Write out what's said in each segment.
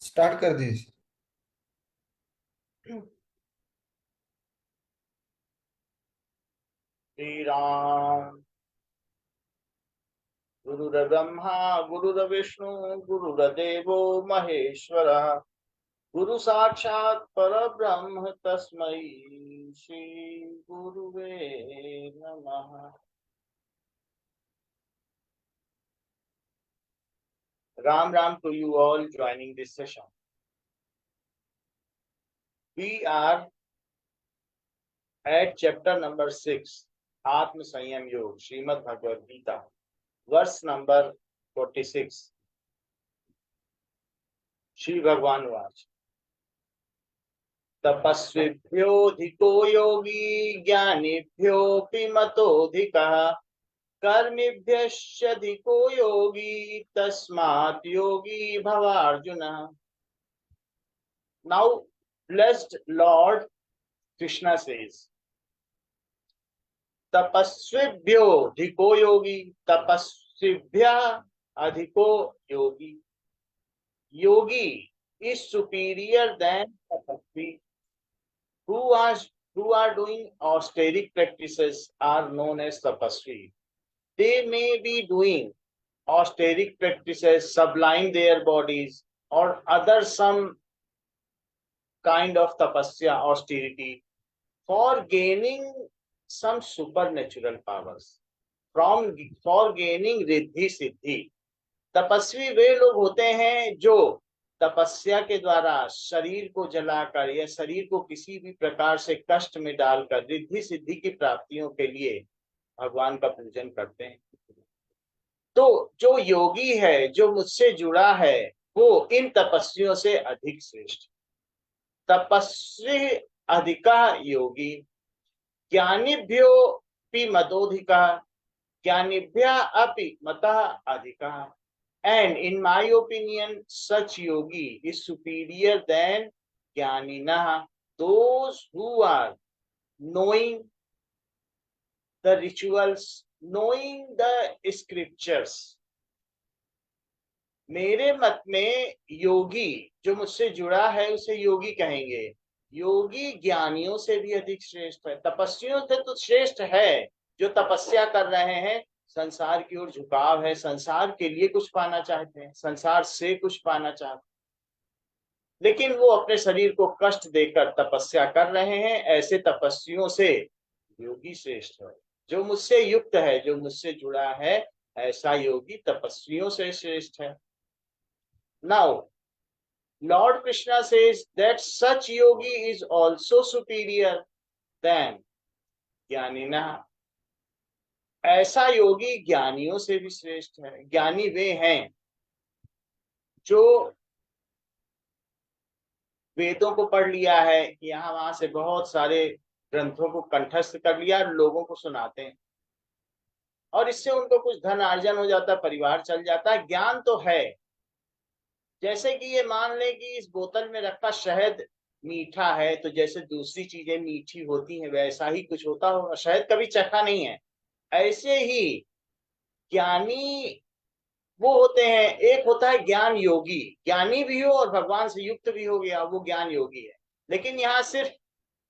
Start कर दीजिए। श्री राम। गुरुर्ब्रह्मा गुरुर्विष्णु गुरुर्देवो महेश्वर, गुरु साक्षात् परब्रह्म तस्मै श्री गुरुवे नमः। Ram Ram to you all joining this session. We are at chapter number 6, Atma Sanyam Yog, Srimad Bhagavad Gita, verse number 46. Shri भगवान वाच तपस्विभ्योऽधिको योगी ज्ञानिभ्योऽपि मतोऽधिकः कर्मिभ्यश्चाधिको योगी तस्मात् योगी भवार्जुन। Now, blessed Lord Krishna says, तपस्विभ्यो अधिको Yogi, तपस्विभ्य अधिको Yogi. Yogi is superior than tapasvi. Who are doing austeric practices are known as tapasvi. They may be doing austeric practices, sublime their bodies, or other some kind of tapasya, austerity, for gaining some supernatural powers, for gaining riddhi siddhi. तपस्वी वे लोग होते हैं जो तपस्या के द्वारा शरीर को जलाकर या शरीर को किसी भी प्रकार से कष्ट में डालकर रिद्धि सिद्धि की प्राप्तियों के लिए भगवान का पूजन करते हैं। तो जो योगी है, जो मुझसे जुड़ा है, वो इन तपस्वियों से अधिक श्रेष्ठ। तपस्वी अधिका योगी, ज्ञानिभ्यो पि मतोधिका, ज्ञानिभ्य अपि मतः अधिका. And in my opinion, such yogi is superior than Jnanina, those who are knowing the rituals, knowing the scriptures. मेरे मत में योगी जो मुझसे जुड़ा है उसे योगी कहेंगे। योगी ज्ञानियों से भी अधिक श्रेष्ठ है, तपस्वियों से तो श्रेष्ठ है। जो तपस्या कर रहे हैं, संसार की ओर झुकाव है, संसार के लिए कुछ पाना चाहते हैं, संसार से कुछ पाना चाहते हैं, लेकिन वो अपने शरीर को कष्ट देकर तपस्या कर रहे हैं। ऐसे तपस्वियों से योगी श्रेष्ठ है। जो मुझसे युक्त है, जो मुझसे जुड़ा है, ऐसा योगी तपस्वियों से श्रेष्ठ है। Now, Lord Krishna says that such yogi is also superior than ज्ञानिना. ऐसा योगी ज्ञानियों से भी श्रेष्ठ है। ज्ञानी वे हैं जो वेदों को पढ़ लिया है, यहाँ वहां से बहुत सारे ग्रंथों को कंठस्थ कर लिया, लोगों को सुनाते हैं और इससे उनको कुछ धन अर्जन हो जाता है, परिवार चल जाता है। ज्ञान तो है। जैसे कि ये मान ले कि इस बोतल में रखा शहद मीठा है, तो जैसे दूसरी चीजें मीठी होती हैं वैसा ही कुछ होता होगा। शहद कभी चखा नहीं है। ऐसे ही ज्ञानी वो होते हैं। एक होता है ज्ञान योगी, ज्ञानी भी हो और भगवान से युक्त भी हो गया, वो ज्ञान योगी है। लेकिन यहाँ सिर्फ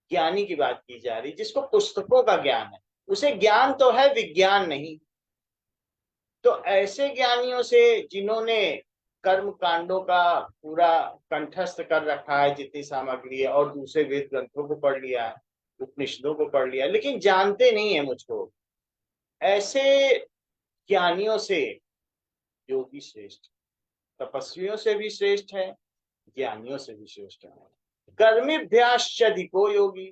ज्ञानी की बात की जा रही, जिसको पुस्तकों का ज्ञान है। उसे ज्ञान तो है, विज्ञान नहीं। तो ऐसे ज्ञानियों से जिन्होंने कर्म कांडों का पूरा कंठस्थ कर रखा है, जितनी सामग्री है, और दूसरे वेद ग्रंथों को पढ़ लिया है, उपनिषदों को पढ़ लिया, लेकिन जानते नहीं है मुझको, ऐसे ज्ञानियों से योगी श्रेष्ठ। तपस्वियों से भी श्रेष्ठ है, ज्ञानियों से भी श्रेष्ठ है। कर्मिभ्याश्चाधिको योगी,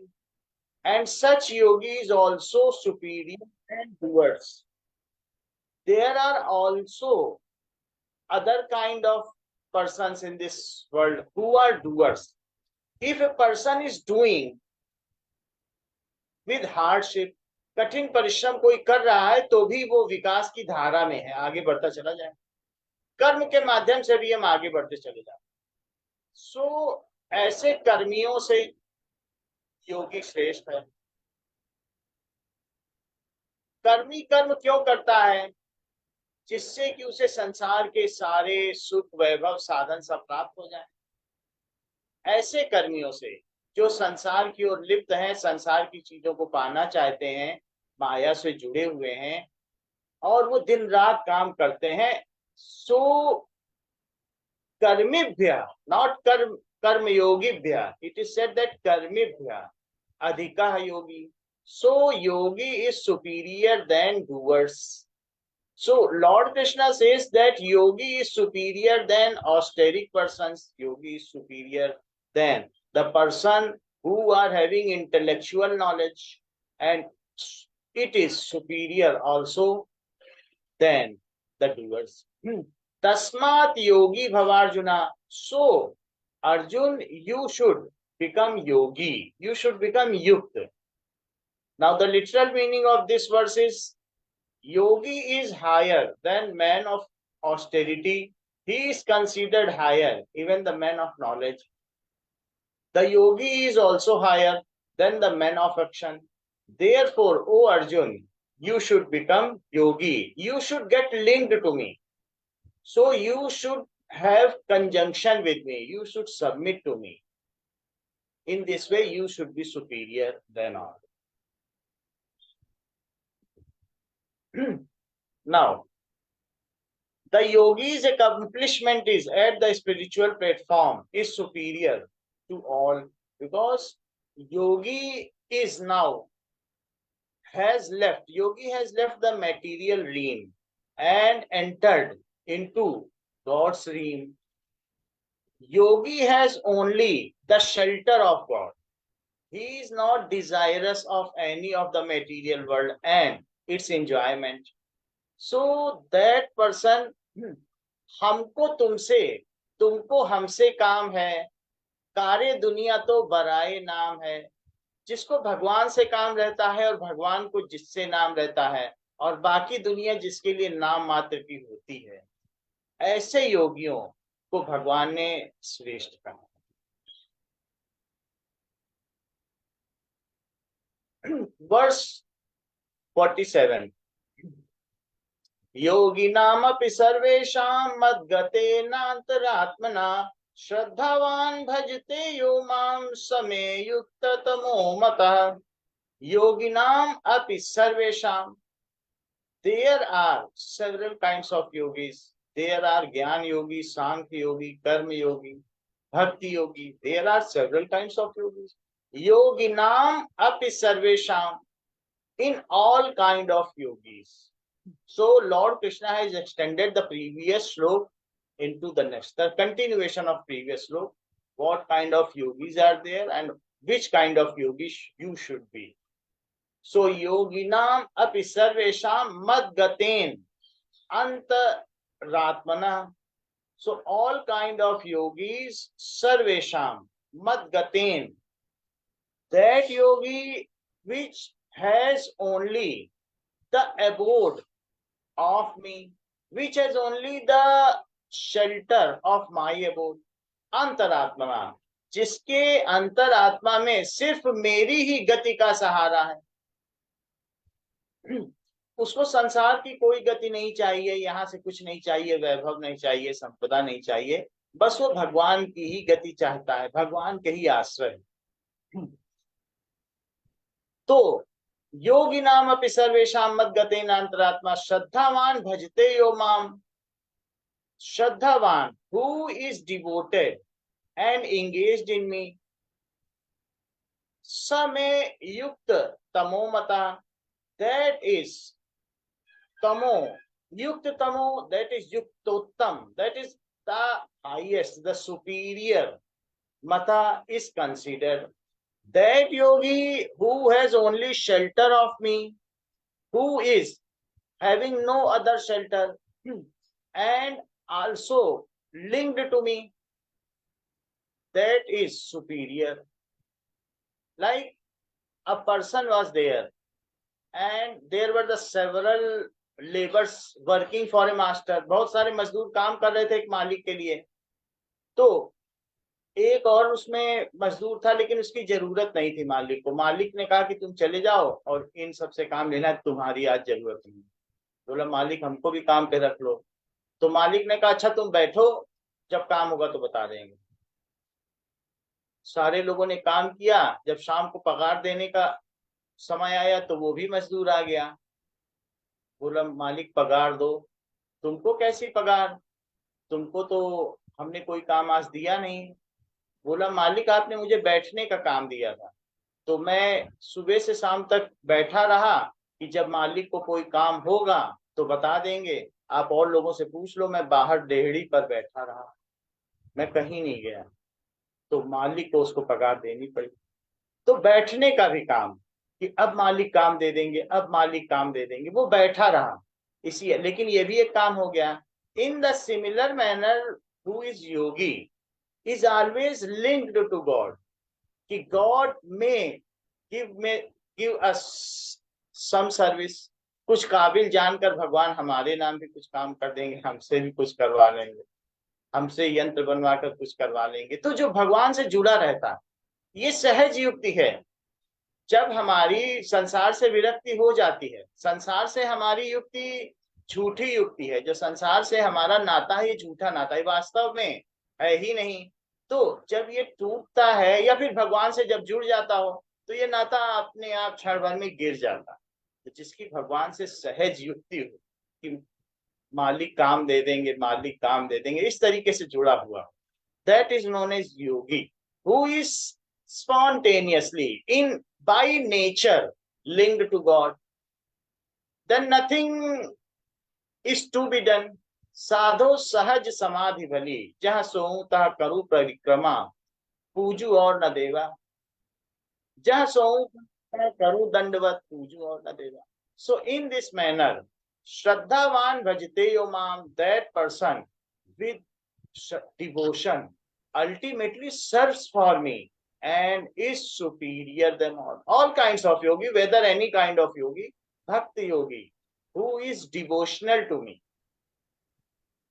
and such yogi is also superior and doers. There are also other kind of persons in this world who are doers. If a person is doing with hardship, कठिन परिश्रम कोई कर रहा है, तो भी वो विकास की धारा में है, आगे बढ़ता चला जाए। कर्म के माध्यम से भी हम आगे बढ़ते चले जाए। सो ऐसे कर्मियों से योगी श्रेष्ठ है। कर्मी कर्म क्यों करता है? जिससे कि उसे संसार के सारे सुख वैभव साधन सब प्राप्त हो जाए। ऐसे कर्मियों से जो संसार की ओर लिप्त हैं, संसार की चीजों को पाना चाहते हैं, माया से जुड़े हुए हैं और वो दिन रात काम करते हैं। सो कर्मिभ्य, नॉट कर्मयोगिभ्य, इट इज सेड दैट कर्मिभ्य अधिकः योगी। So yogi is superior than doers. So Lord Krishna says that yogi is superior than austeric persons. Yogi is superior than the person who are having intellectual knowledge, and it is superior also than the doers. Tasmat yogi bhavarjuna. So Arjun, you should become yogi. You should become yukta. Now the literal meaning of this verse is yogi is higher than man of austerity. He is considered higher, even the man of knowledge. The yogi is also higher than the man of action. Therefore, O Arjun, you should become yogi. You should get linked to me. So you should have conjunction with me. You should submit to me. In this way, you should be superior than all. Now, the yogi's accomplishment is at the spiritual platform is superior to all, because yogi is now yogi has left the material realm and entered into God's realm. Yogi has only the shelter of God. He is not desirous of any of the material world and its enjoyment. So that person, हमको तुमसे, तुमको हमसे काम है, कार्य दुनिया तो बराए नाम है। जिसको भगवान से काम रहता है और भगवान को जिससे नाम रहता है, और बाकी दुनिया जिसके लिए नाम मात्र की होती है, ऐसे योगियों को भगवान ने श्रेष्ठ कहा। वर्स 47, योगिनामपि सर्वेषां मद्गतेनान्तरात्मना श्रद्धावान भजते यो मां समे युक्ततमो मतः। योगिनाम अपि सर्वेषां, there are several kinds of yogis. There are Gyan Yogi, Sankhya Yogi, Karma Yogi, Bhakti Yogi. There are several kinds of yogis. Yoginam api sarvesham, in all kind of yogis. So Lord Krishna has extended the previous slok into the next. The continuation of previous slok. What kind of yogis are there and which kind of yogis you should be. So yoginam api sarvesham madgaten antaratmana. So all kind of yogis, sarvesham madgaten, that yogi which has only the abode of me, which has only the shelter of my abode, अंतरात्मा, जिसके अंतरात्मा में सिर्फ मेरी ही गति का सहारा है। उसको संसार की कोई गति नहीं चाहिए, यहाँ से कुछ नहीं चाहिए, वैभव नहीं चाहिए, संपदा नहीं चाहिए, बस वो भगवान की ही गति चाहता है, भगवान के ही आश्रय। तो योगी नाम अपि सर्वेषां मद्गतेन अंतरात्मा श्रद्धावान भजते यो माम। श्रद्धावान, who is devoted and engaged in me, समे युक्त तमोमता, that is tamo, yukta tamo, that is yuktottam, that is the highest, the superior. Mata is considered that yogi who has only shelter of me, who is having no other shelter and also linked to me, that is superior. Like a person was there and there were the several labours working for a master, बहुत सारे मजदूर काम कर रहे थे एक मालिक के लिए। तो एक और उसमें मजदूर था लेकिन उसकी जरूरत नहीं थी मालिक को। मालिक ने कहा कि तुम चले जाओ और इन सबसे काम लेना, तुम्हारी आज जरूरत नहीं। बोला मालिक हमको भी काम पे रख लो। तो मालिक ने कहा अच्छा तुम बैठो, जब काम होगा तो बता देंगे। सारे लोगों ने काम किया, जब शाम को पगार देने का समय आया तो वो भी मजदूर आ गया। बोला मालिक पगार दो। तुमको कैसी पगार, तुमको तो हमने कोई काम आज दिया नहीं। बोला मालिक आपने मुझे बैठने का काम दिया था, तो मैं सुबह से शाम तक बैठा रहा कि जब मालिक को कोई काम होगा तो बता देंगे, आप और लोगों से पूछ लो, मैं बाहर डेहड़ी पर बैठा रहा, मैं कहीं नहीं गया। तो मालिक को उसको पगार देनी पड़ी। तो बैठने का भी काम, कि अब मालिक काम दे देंगे, अब मालिक काम दे देंगे, वो बैठा रहा। इसी लेकिन ये भी एक काम हो गया। In the similar manner who is yogi is always linked to god, कि गॉड में गिव अस सम सर्विस। कुछ काबिल जानकर भगवान हमारे नाम भी कुछ काम कर देंगे, हमसे भी कुछ करवा लेंगे, हमसे यंत्र बनवा कर कुछ करवा लेंगे। तो जो भगवान से जुड़ा रहता है, ये सहज युक्ति है। जब हमारी संसार से विरक्ति हो जाती है, संसार से हमारी युक्ति झूठी युक्ति है, जो संसार से हमारा नाता है ये झूठा नाता है, वास्तव में है ही नहीं। तो जब ये टूटता है या फिर भगवान से जब जुड़ जाता हो, तो ये नाता अपने आप क्षण भर में गिर जाता है। तो जिसकी भगवान से सहज युक्ति हो कि मालिक काम दे देंगे, मालिक काम दे देंगे, इस तरीके से जुड़ा हुआ, that is known as yogi, who is spontaneously in by nature linked to God, then nothing is to be done। साधो सहज समाधि भली, जहाँ सोऊं तहाँ करूं परिक्रमा, पूजू और न देवा। जहाँ सोऊं तहाँ करूं दंडवत, पूजू और न देवा। सो इन दिस मैनर श्रद्धावान भजते यो माम, that person with devotion ultimately serves for me and is superior than all kinds of yogi, whether any kind of yogi, bhakti yogi who is devotional to me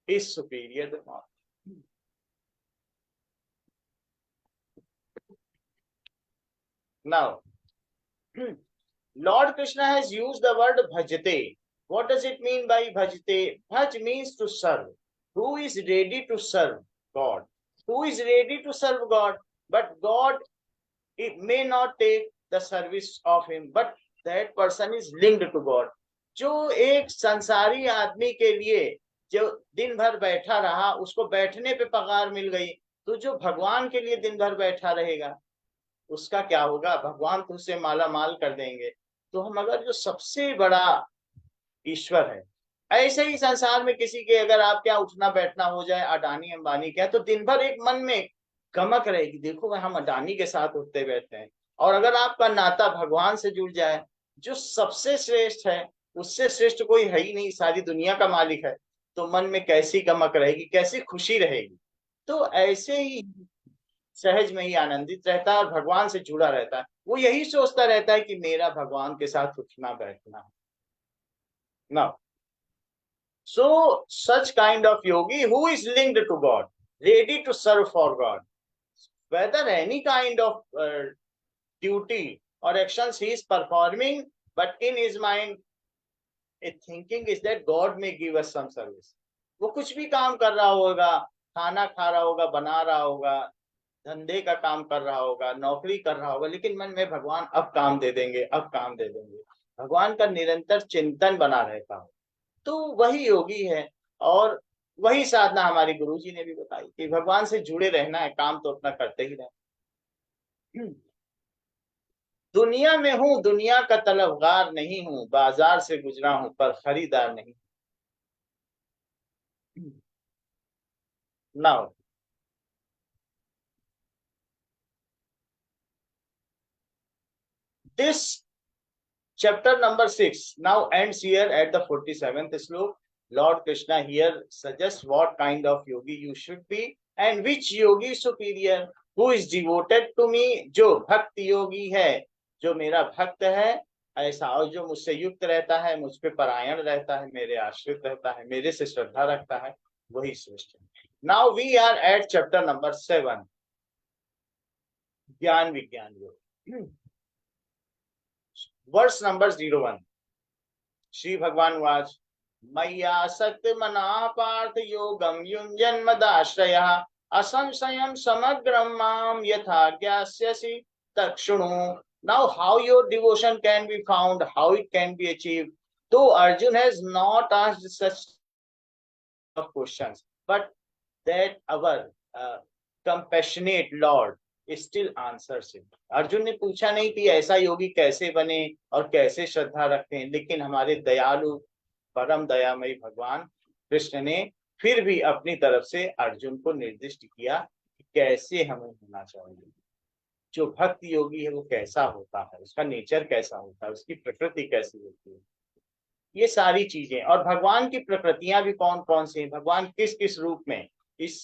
is superior than all। Now Lord Krishna has used the word bhajate. What does it mean by bhajate? Bhaj means to serve. Who is ready to serve God? Who is ready to serve God? But God, it may not take the service of him, but that person is linked to God। जो एक संसारी आदमी के लिए जो दिन भर बैठा रहा, उसको बैठने पे पगार मिल गई, तो जो भगवान के लिए दिन भर बैठा रहेगा उसका क्या होगा? भगवान तो उसे माला माल कर देंगे। तो हम अगर जो सबसे बड़ा ईश्वर है, ऐसे ही संसार में किसी के अगर आप क्या उठना बैठना हो जाए, अडानी अंबानी क्या, तो दिन भर एक मन में गमक रहेगी, देखो हम अडानी के साथ उठते बैठते हैं। और अगर आपका नाता भगवान से जुड़ जाए, जो सबसे श्रेष्ठ है, उससे श्रेष्ठ कोई है ही नहीं, सारी दुनिया का मालिक है, तो मन में कैसी गमक रहेगी, कैसी खुशी रहेगी। तो ऐसे ही सहज में ही आनंदित रहता है और भगवान से जुड़ा रहता है। वो यही सोचता रहता है कि मेरा भगवान के साथ उठना बैठना ना। So such kind of yogi who is linked to God, ready to serve for God, whether any kind of duty or actions he is performing, but in his mind a thinking is that God may give us some service। वो कुछ भी काम कर रहा होगा, खाना खा रहा होगा, बना रहा होगा, धंधे का काम कर रहा होगा, नौकरी कर रहा होगा, लेकिन मन में भगवान अब काम दे देंगे, अब काम दे देंगे, भगवान का निरंतर चिंतन बना रहता हो, तो वही योगी है। और वही साधना हमारे गुरु जी ने भी बताई कि भगवान से जुड़े रहना है, काम तो अपना करते ही रहना। दुनिया में हूँ, दुनिया का तलबगार नहीं हूँ, बाजार से गुजरा हूँ पर खरीदार नहीं। Now this chapter number 6 now ends here at the 47th slok। Lord Krishna here suggests what kind of yogi you should be and which yogi is superior, who is devoted to me, जो भक्ति योगी है, जो मेरा भक्त है ऐसा, और जो मुझसे युक्त रहता है, मुझ पे परायण रहता है, मेरे आश्रित रहता है, मेरे से श्रद्धा रखता है, वही श्रेष्ठ है। Now we are at chapter number 7, ज्ञान विज्ञान योग। Verse number 01। श्री भगवान वाच मय्यासक्त मना पार्थ योगम युञ्जन मदाश्रयः असंशयम समग्रम माम यथा ज्ञास्यसि तक्षणु. Now, how your devotion can be found, how it can be achieved? Though Arjun has not asked such of questions, but that our compassionate Lord still answers it. Arjun ने पूछा नहीं कि ऐसा योगी कैसे बने और कैसे श्रद्धा रखें, लेकिन हमारे दयालु परम दयामयी भगवान कृष्ण ने फिर भी अपनी तरफ से अर्जुन को निर्दिष्ट किया कि कैसे हमें होना चाहिए. जो भक्त योगी है वो कैसा होता है, उसका नेचर कैसा होता है, उसकी प्रकृति कैसी होती है, ये सारी चीजें. और भगवान की प्रकृतियां भी कौन कौन सी हैं, भगवान किस किस रूप में इस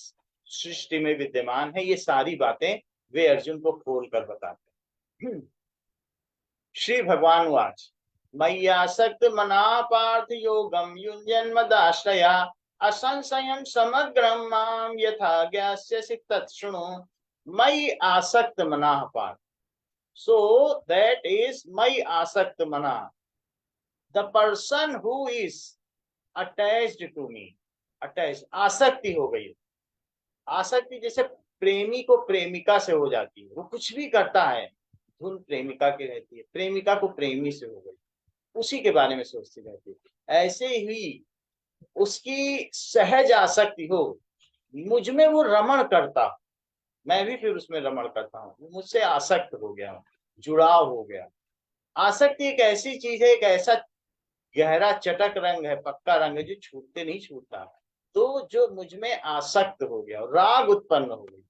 सृष्टि में विद्यमान है, ये सारी बातें वे अर्जुन को खोल कर बताते हैं. श्री भगवान वाच मय्यासक्त मना पार्थ योगम युञ्जन्मदाश्रया असंशयं समग्रं मां यथा ज्ञास्यसि तच्छृणु. मयि आसक्त मना पार्थ, so that is मयि आसक्त मना, the person who is attached to me. attached, आसक्ति हो गई. आसक्ति जैसे प्रेमी को प्रेमिका से हो जाती है, वो कुछ भी करता है धुन प्रेमिका की रहती है, प्रेमिका को प्रेमी से हो गई, उसी के बारे में सोचती रहती है. ऐसे ही उसकी सहज आसक्ति हो, मुझ में वो रमण करता, मैं भी फिर उसमें रमण करता हूँ, मुझसे आसक्त हो गया, जुड़ाव हो गया. आसक्ति एक ऐसी चीज है, एक ऐसा गहरा चटक रंग है, पक्का रंग है, जो छूटते नहीं छूटता. तो जो मुझ में आसक्त हो गया, राग उत्पन्न हो गई,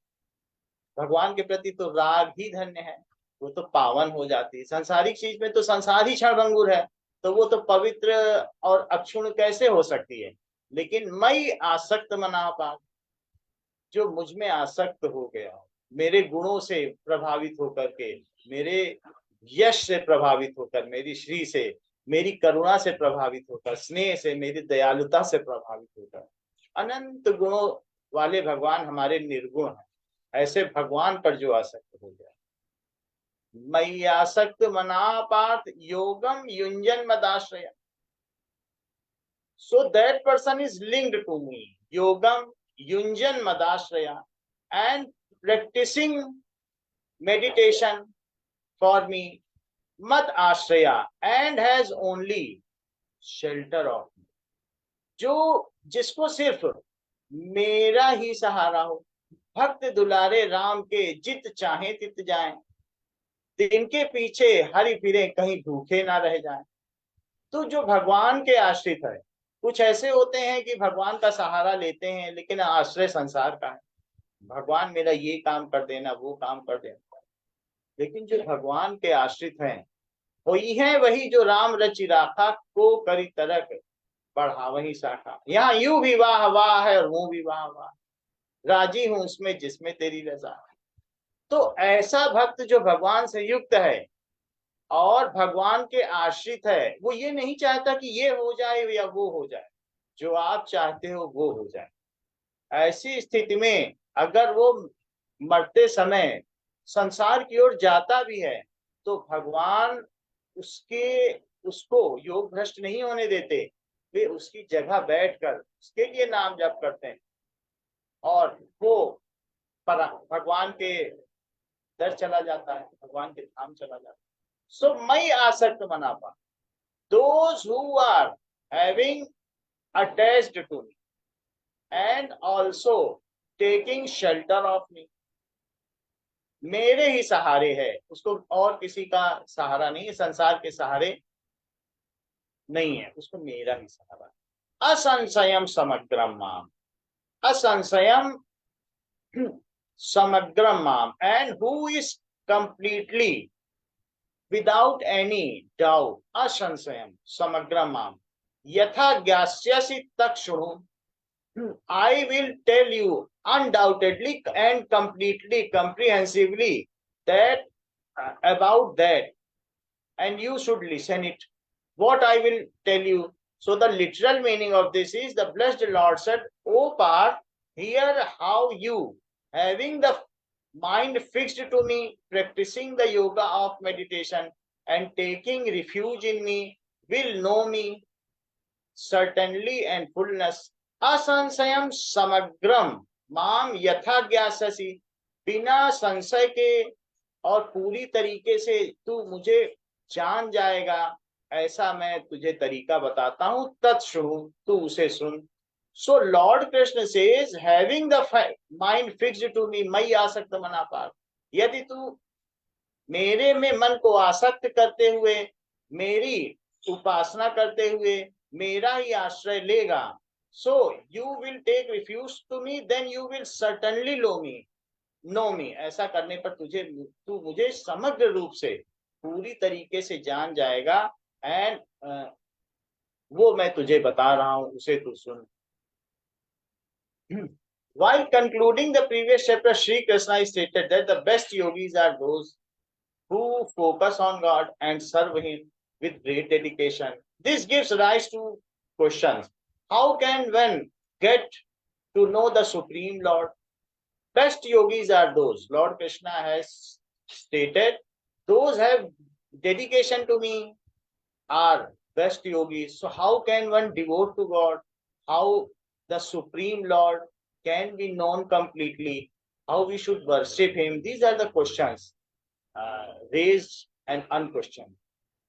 भगवान के प्रति तो राग ही धन्य है, वो तो पावन हो जाती है. सांसारिक चीज में तो संसार ही क्षणभंगुर है, तो वो तो पवित्र और अक्षुण कैसे हो सकती है. लेकिन मई आसक्त मना पा, जो मुझ में आसक्त हो गया, मेरे गुणों से प्रभावित होकर के, मेरे यश से प्रभावित होकर, मेरी श्री से, मेरी करुणा से प्रभावित होकर, स्नेह से, मेरी दयालुता से प्रभावित होकर, अनंत गुणों वाले भगवान हमारे निर्गुण हैं, ऐसे भगवान पर जो आसक्त हो गया. मयि आसक्त मना पार्थ योगम युञ्जन मदाश्रया, so that person is linked to me, yogam yunjan madashraya, and practicing meditation for me, mad ashraya, and has only shelter of me. जो जिसको सिर्फ मेरा ही सहारा हो, भक्त दुलारे राम के जित चाहे तित जाएं, इनके पीछे हरि फिरे कहीं भूखे ना रह जाएं. तो जो भगवान के आश्रित है, कुछ ऐसे होते हैं कि भगवान का सहारा लेते हैं लेकिन आश्रय संसार का है, भगवान मेरा ये काम कर देना, वो काम कर देना. लेकिन जो भगवान के आश्रित हैं वही है वही जो राम रचि राखा को करी तरक बढ़ा वही शाखा. यहाँ यूं भी वाह वाह है और वो भी वाह वाह, राजी हूं उसमें जिसमें तेरी रजा. तो ऐसा भक्त जो भगवान से युक्त है और भगवान के आश्रित है, वो ये नहीं चाहता कि ये हो जाए या वो हो जाए, जो आप चाहते हो वो हो जाए. ऐसी स्थिति में अगर वो मरते समय संसार की ओर जाता भी है तो भगवान उसको योग भ्रष्ट नहीं होने देते, वे उसकी जगह बैठकर उसके लिए नाम जप करते हैं और वो भगवान के दर चला जाता है, भगवान के धाम चला जाता है. So मयि आसक्त मना Partha, those who are having attached to me and also taking shelter of me, मेरे ही सहारे है, उसको और किसी का सहारा नहीं है, संसार के सहारे नहीं है, उसको मेरा ही सहारा है. असंशयम समग्रम माम, असंशयम समग्रम माम, and who is completely without any doubt, ashansayam samagram mam yatha gyasyasi takshunu, I will tell you undoubtedly and completely comprehensively that about that, and you should listen it what I will tell you. So the literal meaning of this is, the blessed Lord said, O Parth, hear how you, having the mind fixed to me, practicing the yoga of meditation and taking refuge in me, will know me certainly and fullness. Asansayam samagram माम यथा ज्ञास्यसि, बिना संशय के और पूरी तरीके से तू मुझे जान जाएगा, ऐसा मैं तुझे तरीका बताता हूं, तत्शृणु, तू उसे सुन। So Lord Krishna says, having the mind fixed to me, मई आसक्त मनापार, यदि तू मेरे में मन को आसक्त करते हुए, मेरी उपासना करते हुए मेरा ही आश्रय लेगा, so you will take refuge to me, then you will certainly know me, ऐसा करने पर तू मुझे समग्र रूप से पूरी तरीके से जान जाएगा, एंड वो मैं तुझे बता रहा हूं, उसे तू सुन। While concluding the previous chapter, Sri Krishna stated that the best yogis are those who focus on God and serve Him with great dedication. This gives rise to questions. How can one get to know the Supreme Lord? Best yogis are those, Lord Krishna has stated, those have dedication to me are best yogis. So how can one devote to God? How the Supreme Lord can be known completely? How we should worship Him? These are the questions raised and unquestioned.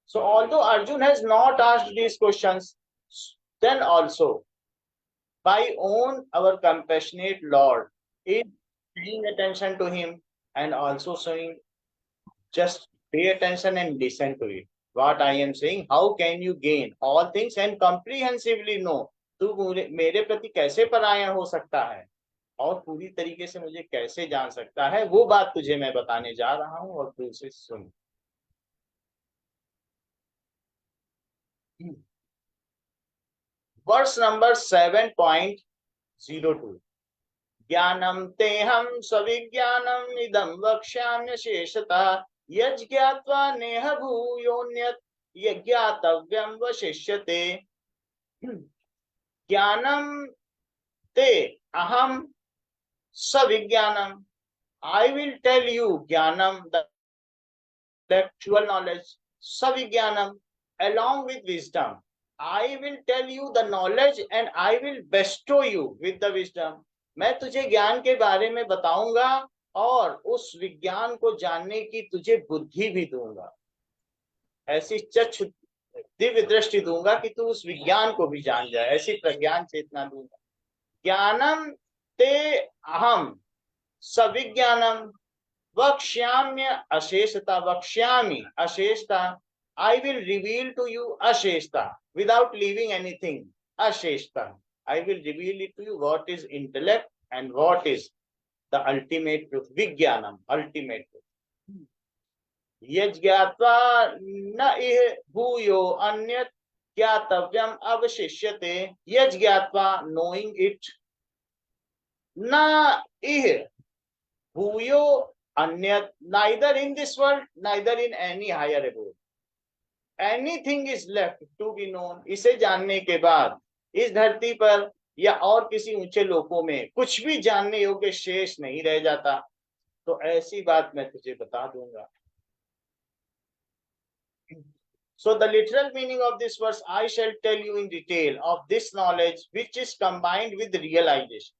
So although Arjun has not asked these questions, then also by own our compassionate Lord is paying attention to him and also saying, just pay attention and listen to it. What I am saying, how can you gain all things and comprehensively know? तू मेरे प्रति कैसे परायण हो सकता है और पूरी तरीके से मुझे कैसे जान सकता है, वो बात तुझे मैं बताने जा रहा हूं और तू उसे सुन। वर्स नंबर 7.02, ज्ञानम तेहम सविज्ञानम इदं वक्ष्याम्य शेषतः, यज्ञात्वा नेह भूयोन्यत् यज्ञातव्यं वशिष्यते। ज्ञानम ते अहम सविज्ञानम, I will tell you ज्ञानम, the actual knowledge, savijnanam, along with wisdom. I will tell you the knowledge and I will bestow you with the wisdom. मैं तुझे ज्ञान के बारे में बताऊंगा और उस विज्ञान को जानने की तुझे बुद्धि भी दूंगा, ऐसी चक्षु दिव्य दृष्टि दूंगा कि तू उस विज्ञान को भी जान जाए, ऐसी प्रज्ञान चेतना दूंगा। ज्ञानम ते अहम सविज्ञानम वक्ष्याम्य अशेषता, वक्ष्यामि अशेषता, I will reveal to you अशेषता without leaving anything, अशेषता, I will reveal it to you what is intellect and what is the ultimate truth, vijnanam, ultimate truth। यज्ञात्वा न इह भूयो अन्यत् ज्ञातव्यम अवशिष्यते, यज्ञात्वा knowing it, न इह भूयो अन्यत्, neither in this world, neither in any higher abode, anything is left to be known। इसे जानने के बाद इस धरती पर या और किसी ऊंचे लोकों में कुछ भी जानने योग्य शेष नहीं रह जाता, तो ऐसी बात मैं तुझे बता दूंगा। So the literal meaning of this verse, I shall tell you in detail of this knowledge which is combined with realization।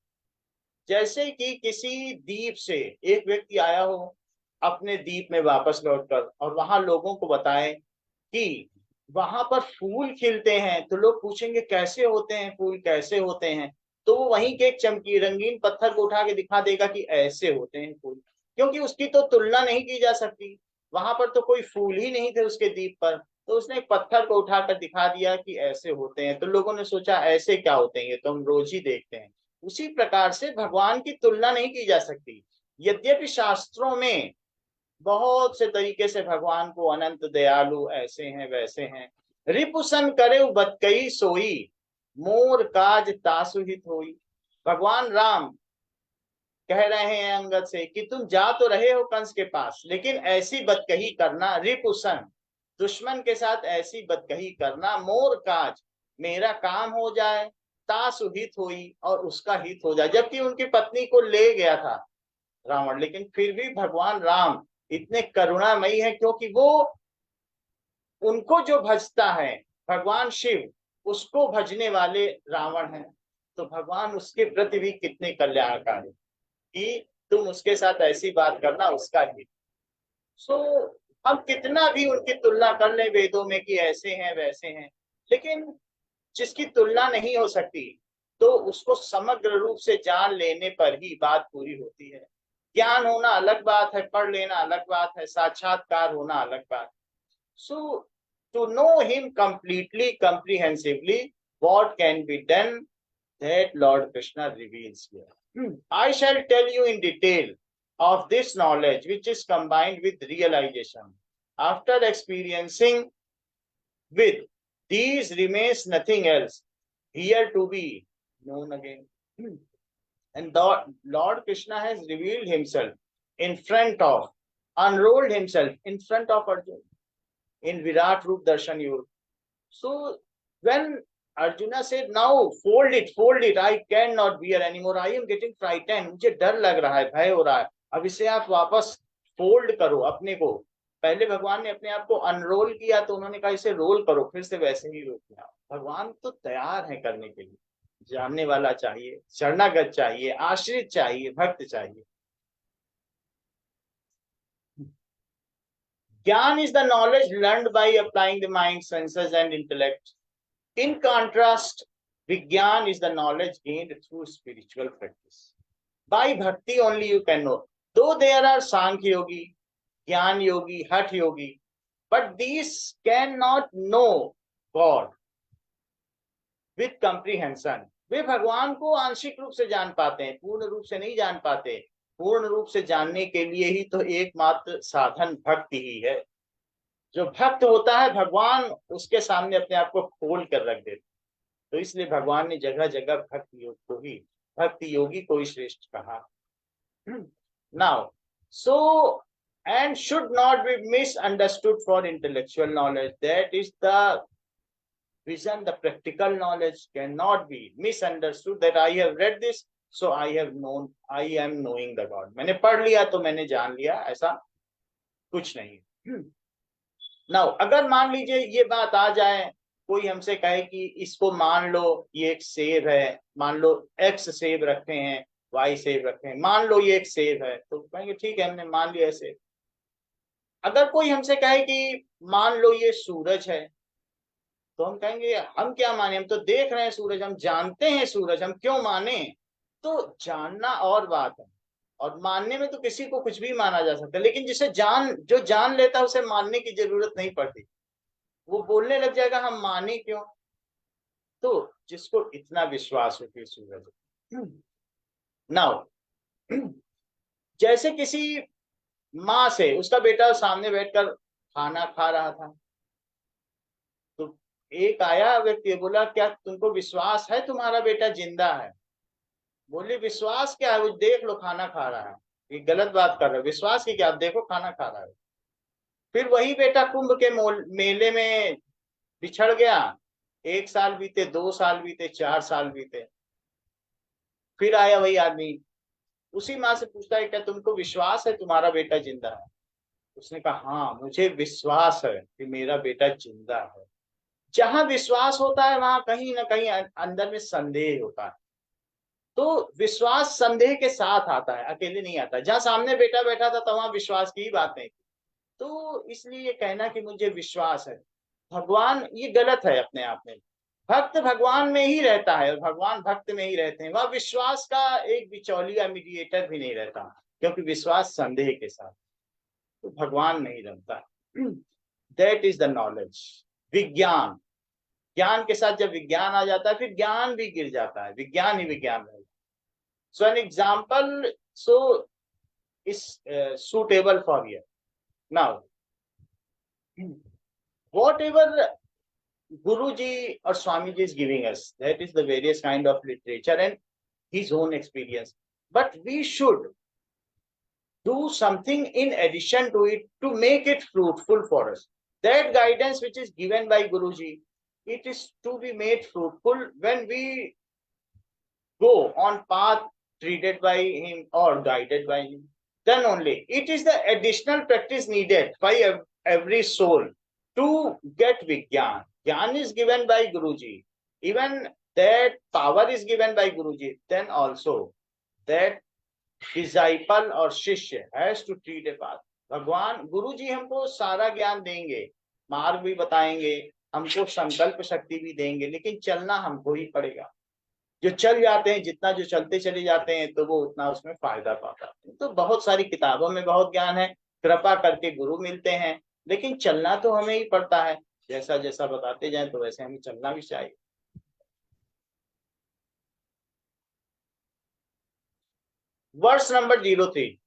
जैसे कि किसी द्वीप से एक व्यक्ति आया हो अपने द्वीप में वापस लौटकर और वहां लोगों को बताएं कि वहां पर फूल खिलते हैं, तो लोग पूछेंगे कैसे होते हैं फूल, कैसे होते हैं, तो वो वहीं के एक चमकी रंगीन पत्थर को उठा के दिखा देगा कि ऐसे होते हैं फूल, क्योंकि उसकी तो तुलना नहीं की जा सकती, वहां पर तो कोई फूल ही नहीं थे उसके द्वीप पर, तो उसने एक पत्थर को उठाकर दिखा दिया कि ऐसे होते हैं, तो लोगों ने सोचा ऐसे क्या होते हैं, ये तो हम रोज ही देखते हैं। उसी प्रकार से भगवान की तुलना नहीं की जा सकती। यद्यपि शास्त्रों में बहुत से तरीके से भगवान को अनंत दयालु, ऐसे हैं वैसे हैं, रिपुसन करे बतकई सोई, मोर काज तासुहित होई। भगवान राम कह रहे हैं अंगद से कि तुम जा तो रहे हो कंस के पास, लेकिन ऐसी बदकही करना, रिपुसन दुश्मन के साथ ऐसी बदकही करना, मोर काज मेरा काम हो जाए, तासुहित हुई और उसका हित हो जाए। जबकि उनकी पत्नी को ले गया था रावण, लेकिन फिर भी भगवान राम इतने करुणामयी है क्योंकि वो उनको जो भजता है भगवान शिव, उसको भजने वाले रावण हैं। तो भगवान उसके प्रति भी कितने कल्याणकारी कि तुम उसके साथ ऐसी बात करना उसका ही। सो हम कितना भी उनकी तुलना कर ले वेदों में कि ऐसे हैं वैसे हैं, लेकिन जिसकी तुलना नहीं हो सकती तो उसको समग्र रूप से जान लेने पर ही बात पूरी होती है। ज्ञान होना अलग बात है, पढ़ लेना अलग बात है, साक्षात्कार होना अलग बात। So to know him completely comprehensively what can be done, that Lord Krishna reveals here. I shall tell you in detail of this knowledge which is combined with realization. After experiencing with these remains nothing else here to be known again. And Lord Krishna has revealed himself in front of, unrolled himself in front of Arjuna in Virat Roop Darshan Yoga. So when Arjuna said, now fold it, I cannot bear anymore, I am getting frightened, मुझे डर लग रहा है, भय हो रहा है, अब इसे आप वापस फोल्ड करो अपने को। पहले भगवान ने अपने आप को अनरोल किया तो उन्होंने कहा इसे रोल करो, फिर से वैसे ही रोल किया। भगवान तो तैयार है करने के लिए। जानने वाला चाहिए, शरणागत चाहिए, आश्रित चाहिए, भक्त चाहिए। Gyan is the knowledge learned by applying the mind, senses and intellect. In contrast, Vigyan is the knowledge gained through spiritual practice. By bhakti only you can know. Though there are Sankhya Yogi, Gyan Yogi, Hatha Yogi, but these cannot know God with comprehension. वे भगवान को आंशिक रूप से जान पाते हैं, पूर्ण रूप से नहीं जान पाते। पूर्ण रूप से जानने के लिए ही तो एकमात्र साधन भक्ति ही है। जो भक्त होता है भगवान उसके सामने अपने आप को खोल कर रख देते, तो इसलिए भगवान ने जगह जगह भक्ति योगी को ही श्रेष्ठ कहा। Now so and should not be misunderstood for intellectual knowledge. That is the vision. The practical knowledge cannot be misunderstood, that I have read this so I am knowing the God. मैंने पढ़ लिया तो मैंने जान लिया, ऐसा कुछ नहीं। नाउ अगर मान लीजिए ये बात आ जाए, कोई हमसे कहे कि इसको मान लो ये एक सेब है, मान लो एक्स सेब रखे हैं, वाई सेब रखे हैं, मान लो ये एक सेब है, तो कहेंगे ठीक है हमने मान लिया सेब। अगर कोई हमसे कहे कि मान लो ये सूरज है, तो हम कहेंगे हम क्या माने, हम तो देख रहे हैं सूरज, हम जानते हैं सूरज, हम क्यों माने। तो जानना और बात है, और मानने में तो किसी को कुछ भी माना जा सकता है, लेकिन जो जान लेता है उसे मानने की जरूरत नहीं पड़ती, वो बोलने लग जाएगा हम माने क्यों। तो जिसको इतना विश्वास हो कि सूरज। नाउ जैसे किसी माँ से उसका बेटा सामने बैठकर खाना खा रहा था, तो एक आया व्यक्ति बोला क्या तुमको विश्वास है तुम्हारा बेटा जिंदा है। बोले विश्वास क्या है, वो देख लो खाना खा रहा है। ये गलत बात कर रहे हो, विश्वास की क्या, आप देखो खाना खा रहा है। फिर वही बेटा कुंभ के मेले में बिछड़ गया, 1 साल बीते, 2 साल बीते, 4 साल बीते, फिर आया वही आदमी, उसी माँ से पूछता है क्या तुमको विश्वास है तुम्हारा बेटा जिंदा है। उसने कहा हाँ मुझे विश्वास है कि मेरा बेटा जिंदा है। जहां विश्वास होता है वहां कहीं ना कहीं अंदर में संदेह होता है, तो विश्वास संदेह के साथ आता है, अकेले नहीं आता। जहां सामने बेटा बैठा था तो वहां विश्वास की ही बात नहीं थी। तो इसलिए ये कहना कि मुझे विश्वास है भगवान, ये गलत है अपने आप में। भक्त भगवान में ही रहता है और भगवान भक्त में ही रहते हैं। वह विश्वास का एक बिचौलिया मीडिएटर भी नहीं रहता, क्योंकि विश्वास संदेह के साथ, तो भगवान नहीं रमता। That is the knowledge. विज्ञान, ज्ञान के साथ जब विज्ञान आ जाता है फिर ज्ञान भी गिर जाता है, विज्ञान ही विज्ञान रहेगा। So an example is suitable for here. Now, whatever Guruji or Swamiji is giving us, that is the various kind of literature and his own experience. But we should do something in addition to it to make it fruitful for us. That guidance which is given by Guruji, it is to be made fruitful when we go on path treated by him or guided by him. Then only it is the additional practice needed by every soul to get Vigyan. Gyan is given by Guruji. Even that power is given by Guruji, then also that disciple or शिष्य has to treat a path. भगवान गुरु जी हमको सारा ज्ञान देंगे, मार्ग भी बताएंगे, हमको संकल्प शक्ति भी देंगे, लेकिन चलना हमको ही पड़ेगा। जो चल जाते हैं, जितना जो चलते चले जाते हैं, तो वो उतना उसमें फायदा पाता है। तो बहुत सारी किताबों में बहुत ज्ञान है, कृपा करके गुरु मिलते हैं, लेकिन चलना तो हमें ही पड़ता है। जैसा जैसा बताते जाए तो वैसे हमें चलना भी चाहिए। वर्ष नंबर 03,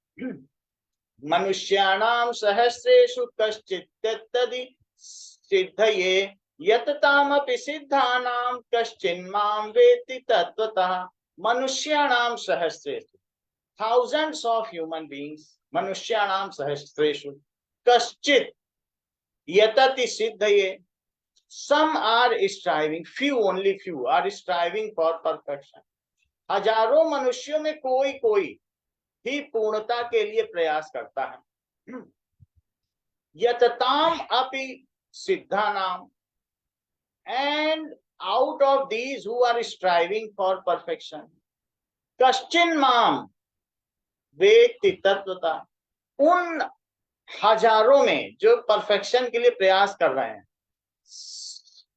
मनुष्याणाम सहस्रेषु कश्चित् सिद्धये यततामपि सिद्धानां कश्चिन्मां वेत्ति तत्वतः। मनुष्याणाम सहस्रेषु, thousands of human beings, मनुष्याणाम सहस्रेषु कश्चित् यतति सिद्धये, some are striving, few, only few are striving for perfection। हजारों मनुष्यों में कोई कोई ही पूर्णता के लिए प्रयास करता है। यतताम अपि सिद्धानाम, and out of these who are striving for perfection, कश्चिन माम वेत्ति तत्वता, उन हजारों में जो परफेक्शन के लिए प्रयास कर रहे हैं,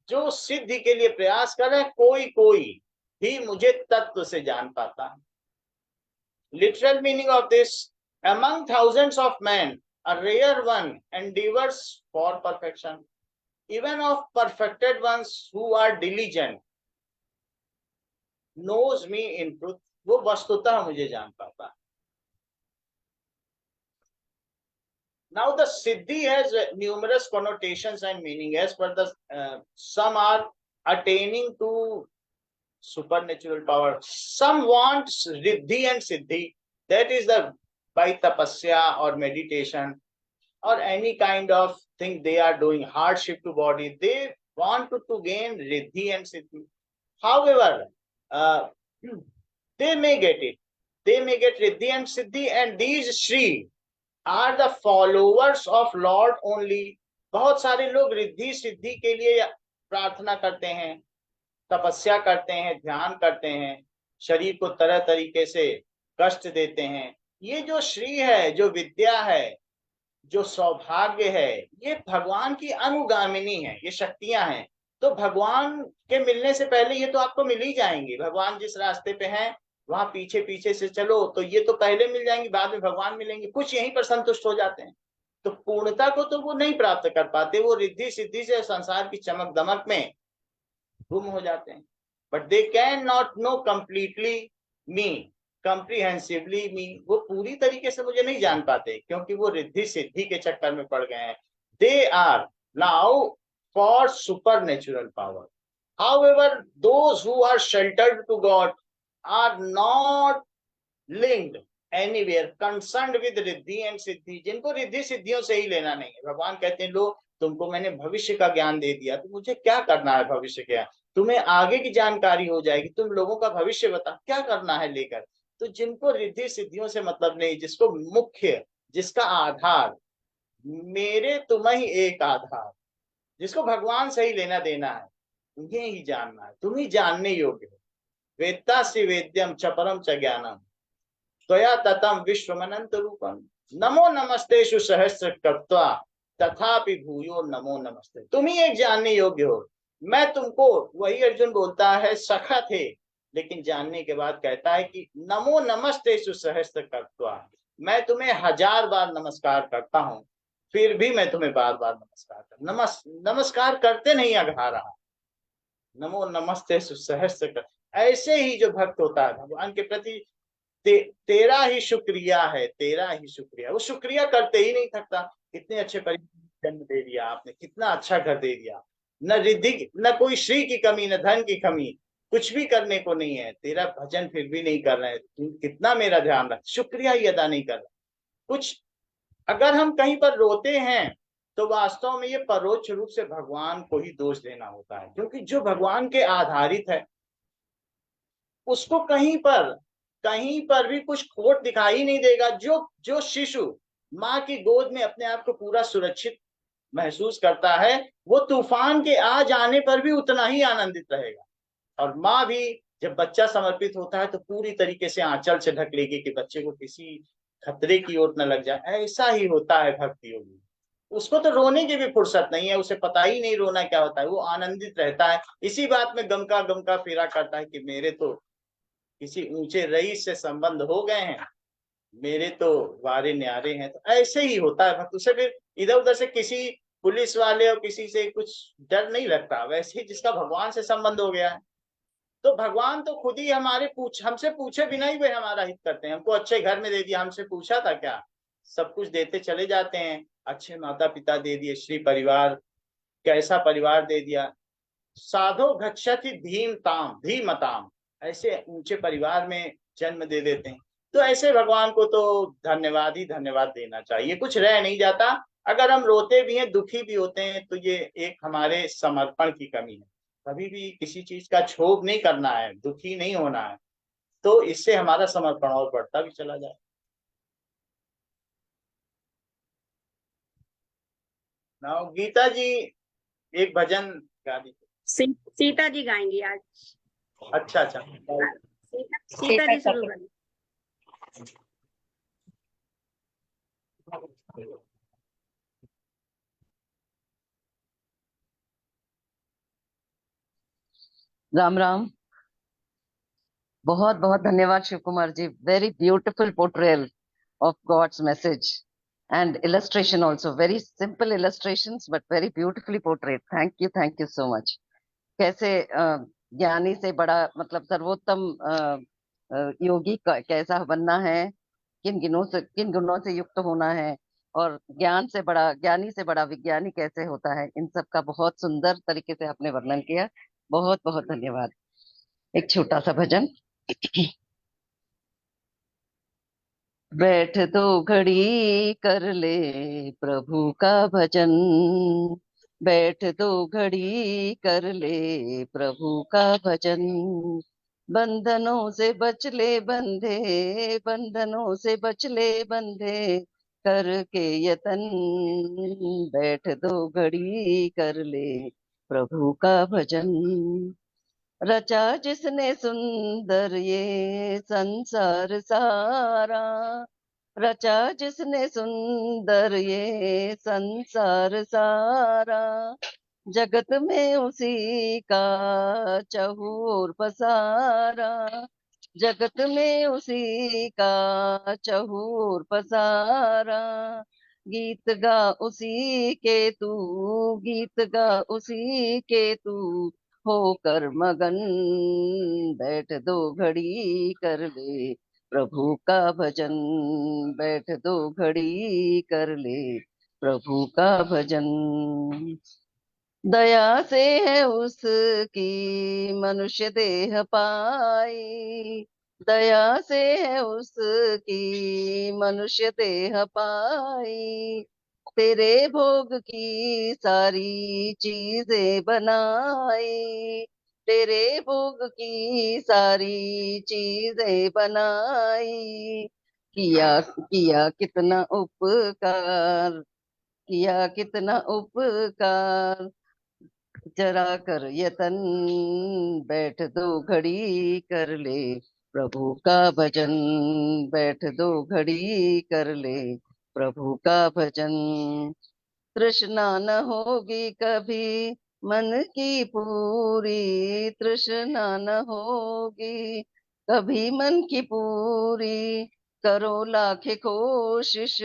जो सिद्धि के लिए प्रयास कर रहे हैं, कोई कोई ही मुझे तत्व से जान पाता है। Literal meaning of this, among thousands of men, a rare one endeavors for perfection. Even of perfected ones who are diligent, knows me in truth, वो वस्तुतः मुझे जान पाता है। Now the siddhi has numerous connotations and meaning. As per the some are attaining to supernatural power. Some want riddhi and siddhi, that is the by tapasya or meditation or any kind of thing they are doing, hardship to body. They want to gain riddhi and siddhi. However, they may get it. They may get riddhi and siddhi, and these Shri are the followers of Lord only. बहुत सारे लोग रिद्धि सिद्धि के लिए प्रार्थना करते हैं, तपस्या करते हैं, ध्यान करते हैं, शरीर को तरह तरीके से कष्ट देते हैं। ये जो श्री है, जो विद्या है, जो सौभाग्य है, ये भगवान की अनुगामिनी है, ये शक्तियां हैं। तो भगवान के मिलने से पहले ये तो आपको मिल ही जाएंगे। भगवान जिस रास्ते पे हैं वहां पीछे पीछे से चलो तो ये तो पहले मिल जाएंगे, बाद में भगवान मिलेंगे। कुछ यहीं पर संतुष्ट हो जाते हैं, तो पूर्णता को तो वो नहीं प्राप्त कर पाते, वो रिद्धि सिद्धि से संसार की चमक दमक में गुम हो जाते हैं। But they can not know completely me, comprehensively me, वो पूरी तरीके से मुझे नहीं जान पाते, क्योंकि वो रिद्धि सिद्धि के चक्कर में पड़ गए हैं। They are now for supernatural power. However, those who are sheltered to God are not linked anywhere, concerned with Riddhi and Siddhi. जिनको रिद्धि सिद्धियों से ही लेना नहीं है। भगवान कहते हैं, लो तुमको मैंने भविष्य का ज्ञान दे दिया, तो मुझे क्या करना है भविष्य का? तुम्हें आगे की जानकारी हो जाएगी, तुम लोगों का भविष्य बता क्या करना है लेकर। तो जिनको रिद्धि सिद्धियों से मतलब नहीं, जिसको मुख्य, जिसका आधार मेरे तुम ही एक आधार, जिसको भगवान से ही लेना देना है, तुम्हें ही जानना है, तुम ही जानने योग्य हो। वेत्तासि वेद्यम च परम च ज्ञानम त्वया ततम विश्वमनंत रूपम नमो नमस्तेषु सहस्र कृत्वा तथापि भूयो नमो नमस्ते। तुम ही एक जानने योग्य हो। मैं तुमको, वही अर्जुन बोलता है, सखा थे, लेकिन जानने के बाद कहता है कि नमो नमस्तेषु सहस्र कृत्वा, मैं तुम्हें 1000 बार नमस्कार करता हूं, फिर भी मैं तुम्हें बार बार नमस्कार कर नमस्कार करते नहीं अघा रहा। नमो नमस्तेषु सहस्र कर, ऐसे ही जो भक्त होता है भगवान के प्रति, तेरा ही शुक्रिया है, तेरा ही शुक्रिया। वो शुक्रिया करते ही नहीं थकता। कितने अच्छे परिवार जन्म दे दिया आपने, कितना अच्छा घर दे दिया, न रिद्धि, न कोई श्री की कमी, न धन की कमी, कुछ भी करने को नहीं है। तेरा भजन फिर भी नहीं कर रहे हैं, तुम कितना मेरा ध्यान रख, शुक्रिया ही अदा नहीं कर रहा। कुछ अगर हम कहीं पर रोते हैं तो वास्तव में ये परोक्ष रूप से भगवान को ही दोष देना होता है, क्योंकि जो भगवान के आधारित है उसको कहीं पर भी कुछ खोट दिखाई नहीं देगा। जो शिशु माँ की गोद में अपने आप को पूरा सुरक्षित महसूस करता है, वो तूफान के आ जाने पर भी उतना ही आनंदित रहेगा। और माँ भी जब बच्चा समर्पित होता है तो पूरी तरीके से आंचल से ढक लेगी कि बच्चे को किसी खतरे की ओर न लग जाए। ऐसा ही होता है भक्ति योगी। उसको तो रोने की भी फुर्सत नहीं है, उसे पता ही नहीं रोना क्या होता है, वो आनंदित रहता है, इसी बात में गम का फेरा करता है कि मेरे तो किसी ऊंचे रईस से संबंध हो गए हैं, मेरे तो वारे न्यारे हैं। तो ऐसे ही होता है भक्त, उसे फिर इधर उधर से किसी पुलिस वाले और किसी से कुछ डर नहीं लगता। वैसे ही जिसका भगवान से संबंध हो गया है, तो भगवान तो खुद ही हमसे पूछे बिना ही वे हमारा हित करते हैं। हमको अच्छे घर में दे दिया, हमसे पूछा था क्या? सब कुछ देते चले जाते हैं, अच्छे माता पिता दे दिए, श्री परिवार, कैसा परिवार दे दिया, साधो गच्छति धीमताम, ऐसे ऊंचे परिवार में जन्म दे देते हैं। तो ऐसे भगवान को तो धन्यवाद ही धन्यवाद देना चाहिए, कुछ रह नहीं जाता। अगर हम रोते भी हैं, दुखी भी होते हैं, तो ये एक हमारे समर्पण की कमी है। कभी भी किसी चीज का क्षोभ नहीं करना है, दुखी नहीं होना है, तो इससे हमारा समर्पण और बढ़ता भी चला जाए। नाउ गीता जी एक भजन गा दीजिए। सीता जी गाएंगी आज। अच्छा अच्छा, सीता जी शुरू करें। राम राम। बहुत बहुत धन्यवाद Shiv Kumar ji, very beautiful portrayal of God's message and illustration also, very simple illustrations but very beautifully portrayed. Thank you so much. कैसे ज्ञानी से बड़ा मतलब सर्वोत्तम योगी कैसा बनना है, किन गुणों से युक्त होना है, और ज्ञानी से बड़ा विज्ञानी कैसे होता है, इन सब का बहुत सुंदर तरीके से आपने वर्णन किया। बहुत बहुत धन्यवाद। एक छोटा सा भजन। बैठ दो घड़ी कर ले प्रभु का भजन, बैठ दो घड़ी कर ले प्रभु का भजन, बंधनों से बच ले बंधे, बंधनों से बच ले बंधे करके यतन, बैठ दो घड़ी कर ले प्रभु का भजन। रचा जिसने सुंदर ये संसार सारा, रचा जिसने सुंदर ये संसार सारा, जगत में उसी का चहूर पसारा, जगत में उसी का चहूर पसारा, गीत गा उसी के तू, गीत गा उसी के तू होकर मगन, बैठ दो घड़ी कर ले प्रभु का भजन, बैठ दो घड़ी कर ले प्रभु का भजन। दया से है उसकी मनुष्य देह पाई, दया से है उसकी मनुष्य देह पाई, तेरे भोग की सारी चीजें बनाई, तेरे भोग की सारी चीजें बनाई, किया किया कितना उपकार, किया कितना उपकार, जरा कर यतन, बैठ दो घड़ी कर ले प्रभु का भजन, बैठ दो घड़ी कर ले प्रभु का भजन। तृष्णा न होगी कभी मन की पूरी, तृष्णा न होगी कभी मन की पूरी, करो लाख कोशिश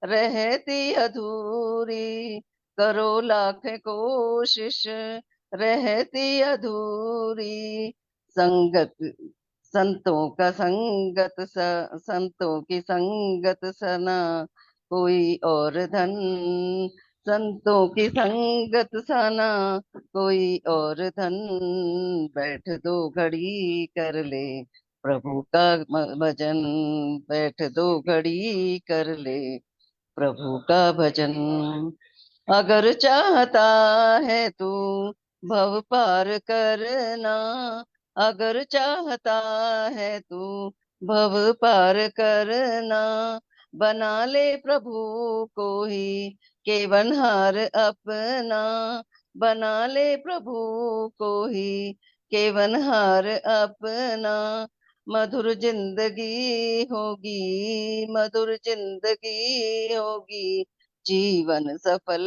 रहती अधूरी, करो लाख कोशिश रहती अधूरी, संगत संतों का संतों की संगत सना कोई और धन, संतों की संगत सना कोई और धन, बैठ दो घड़ी कर ले प्रभु का भजन, बैठ दो घड़ी कर ले प्रभु का भजन। अगर चाहता है तू भव पार करना, अगर चाहता है तू भव पार करना, बना ले प्रभु को ही केवनहार अपना, बना ले प्रभु को ही केवनहार अपना, मधुर जिंदगी होगी, मधुर जिंदगी होगी, जीवन सफल।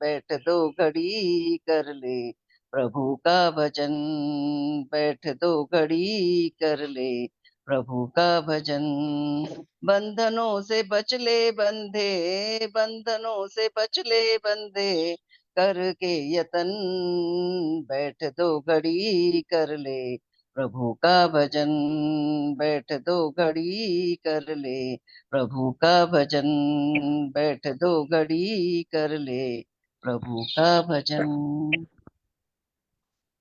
बैठ दो घड़ी कर ले प्रभु का भजन, बैठ दो घड़ी कर ले प्रभु का भजन। बंधनों से बच ले बंधे, बंधनों से बच ले बंधे, करके यतन। बैठ दो घड़ी कर ले प्रभु का भजन, बैठ दो घड़ी कर ले प्रभु का भजन, बैठ दो घड़ी कर ले प्रभु का भजन।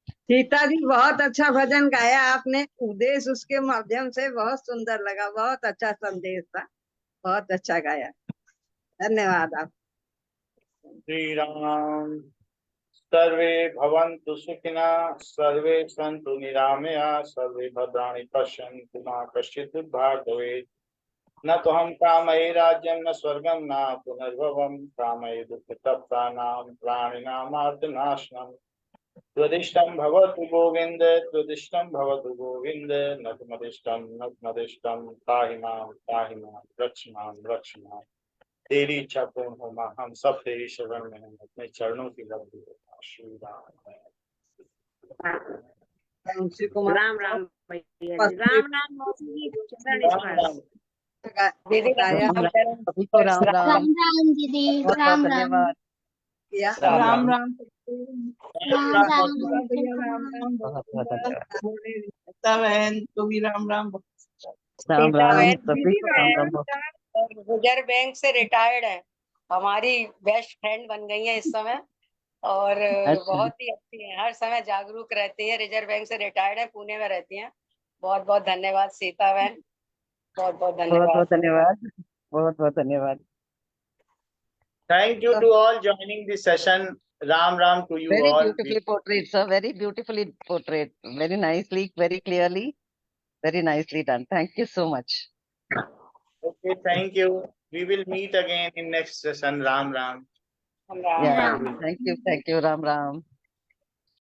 सीता जी, बहुत अच्छा भजन गाया आपने। उद्देश्य उसके माध्यम से बहुत सुंदर लगा, बहुत अच्छा संदेश था, बहुत अच्छा गाया। धन्यवाद आप। श्री राम। सर्वे भवन्तु सुखिनः, सर्वे सन्तु निरामया, सर्वे भद्राणि पश्यन्तु मा कश्चित् दुर्भाग् भवेत्। न तो हम कामये राज्यं न स्वर्गं न पुनर्भवं, कामये दुःखतप्तानां प्राणिनामार्तनाशनम्। त्वदिष्टं भवतु गोविन्द, त्वदिष्टं भवतु गोविन्द, न तुमदिष्टं पाहि मां रक्ष मां। तेरी इच्छा पूर्ण हो मां, हम सब तेरी शरण में हैं, अपने चरणों की लब्धि होता। श्री राम। श्री कुमार राम राम भैया जी, राम राम मौसी जी, चरण स्पर्श। दीदी गाया राम राम, सभी को राम राम। राम राम दीदी, बहुत बहुत राम राम धन्यवाद। किया। राम राम राम। राम राम राम राम बहुत बहुत धन्यवाद। बहन तू भी राम राम। राम सीता राम, बहन सभी को राम राम। रिजर्व बैंक से रिटायर्ड है, हमारी बेस्ट फ्रेंड बन गई है इस समय, और अच्छा, बहुत ही अच्छी है, हर समय जागरूक रहती है। रिजर्व बैंक से रिटायर्ड है, पुणे में रहती हैं। बहुत बहुत धन्यवाद सीता बहन, बहुत बहुत बहुत धन्यवाद। बहुत धन्यवाद, बहुत बहुत धन्यवाद। Thank you to all joining this session. Ram Ram to you Very all. beautifully portrayed, sir. Very beautifully portrayed. Very nicely, very clearly, very nicely done. Thank you so much. Okay, thank you. We will meet again in next session. Ram Ram. Ram Yeah, Ram. Ram. thank you, Ram Ram.